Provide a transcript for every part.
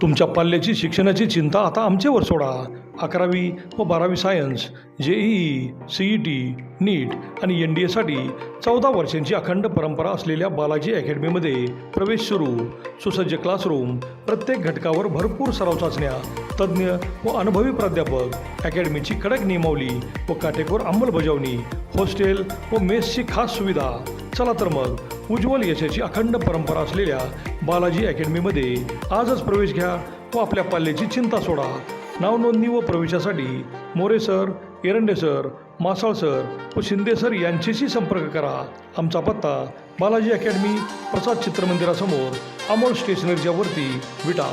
तुमच्या पाल्याची शिक्षणाची चिंता आता आमच्यावर सोडा। 11वी व 12वी सायन्स, JEE, CET, नीट आणि NDAसाठी 14 वर्षांची अखंड परंपरा असलेल्या बालाजी अकॅडमीमध्ये प्रवेश सुरू। सुसज्ज क्लासरूम, प्रत्येक घटकावर भरपूर सराव चाचण्या, तज्ज्ञ व अनुभवी प्राध्यापक, अकॅडमीची कडक नियमावली व काटेकोर अंमलबजावणी, हॉस्टेल व मेसची खास सुविधा। चला तर मग उज्ज्वल यशाची अखंड परंपरा असलेल्या बालाजी अकॅडमीमध्ये आजच प्रवेश घ्या व आपल्या पाल्याची चिंता सोडा। नावनोंदणी व प्रवेशासाठी More sir, Erande sir, Masal sir व शिंदे सर यांच्याशी संपर्क करा। आमचा पत्ता बालाजी अकॅडमी, प्रसाद चित्रमंदिरासमोर, अमोल स्टेशनरीच्या वरती, विटा।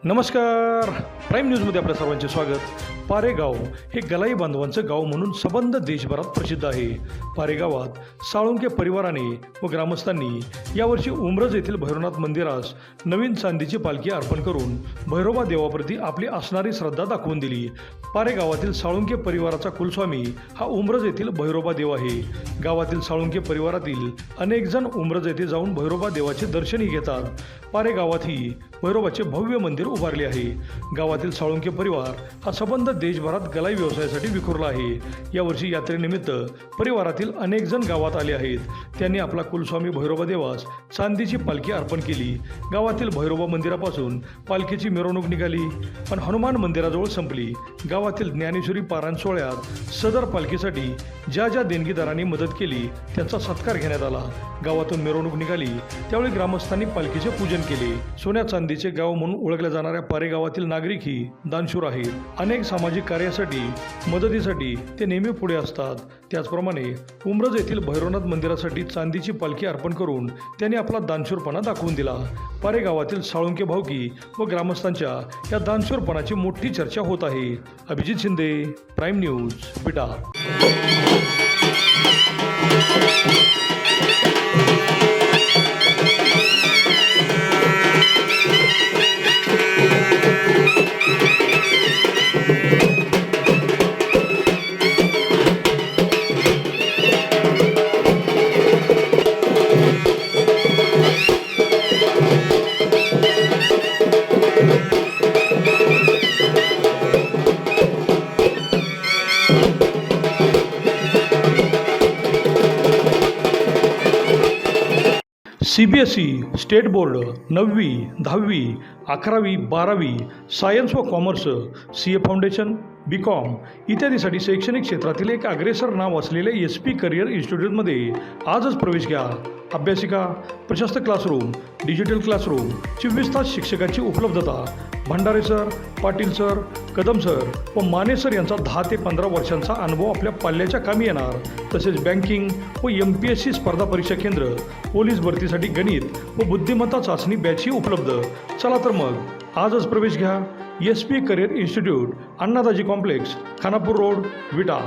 नमस्कार, प्राईम न्यूजमध्ये आपल्या सर्वांचे स्वागत। पारेगाव हे गलाई बांधवांचं गाव म्हणून सबंध देशभरात प्रसिद्ध आहे। पारेगावात साळुंके परिवाराने व ग्रामस्थांनी यावर्षी उमरज येथील भैरवनाथ मंदिरास नवीन चांदीची पालखी अर्पण करून भैरोबा देवाप्रती आपली असणारी श्रद्धा दाखवून दिली। पारेगावातील साळुंके परिवाराचा कुलस्वामी हा उमरज येथील भैरोबा देव आहे। गावातील साळुंके परिवारातील अनेक जण उमरज येथे जाऊन भैरोबा देवाचे दर्शनही घेतात। पारेगावातही भैरोबाचे भव्य मंदिर उभारले आहे। गावातील साळुंके परिवार हा सबंध देशभरात गलाई व्यवसायासाठी विखुरला आहे। यावर्षी यात्रेनिमित्त परिवारातील अनेक जण गावात आले आहेत। त्यांनी आपला कुलस्वामी भैरोबा देवास चांदीची पालखी अर्पण केली। गावातील भैरोबा मंदिरापासून पालखीची मिरवणूक निघाली पण हनुमान मंदिराजवळ संपली। गावातील ज्ञानेश्वरी पारायण सोहळ्यात सदर पालखीसाठी ज्या ज्या देणगीदारांनी मदत केली त्यांचा सत्कार घेण्यात आला। गावातून मिरवणूक निघाली त्यावेळी ग्रामस्थांनी पालखीचे पूजन केले। सोन्या चांदीचे गाव म्हणून ओळखल्या जाणाऱ्या पारेगावातील नागरिकही दानशूर आहेत। अनेक सामाजिक कार्यासाठी, मदतीसाठी ते नेहमी पुढे असतात। त्याचप्रमाणे उमरज येथील भैरवनाथ मंदिरासाठी चांदीची पालखी अर्पण करून त्यांनी आपला दानशूरपणा दाखवून दिला। पारेगावातील साळुंके भावकी व ग्रामस्थांच्या या दानशूरपणाची मोठी चर्चा होत आहे। अभिजित शिंदे, प्राईम न्यूज, विटा। CBSE स्टेट बोर्ड 9वी, 10वी, 11वी, 12वी सायन्स व कॉमर्स, CA फाउंडेशन, BCom इत्यादीसाठी शैक्षणिक क्षेत्रातील एक अग्रेसर नाव असलेल्या SP करिअर इन्स्टिट्यूटमध्ये आजच प्रवेश घ्या। अभ्यासिका, प्रशस्त क्लासरूम, डिजिटल क्लासरूम, 24 तास शिक्षकांची उपलब्धता। Bhandare sir, Patil sir, Kadam sir व माने सर यांचा 10 ते 15 वर्षांचा अनुभव आपल्या पाल्याच्या कामी येणार। तसेच बँकिंग व MPSC स्पर्धा परीक्षा केंद्र, पोलीस भरतीसाठी गणित व बुद्धिमत्ता चाचणी बॅचही उपलब्ध। चला तर मग आजच प्रवेश घ्या। SP career institute, Annadaji complex, Khanapur road, विटा।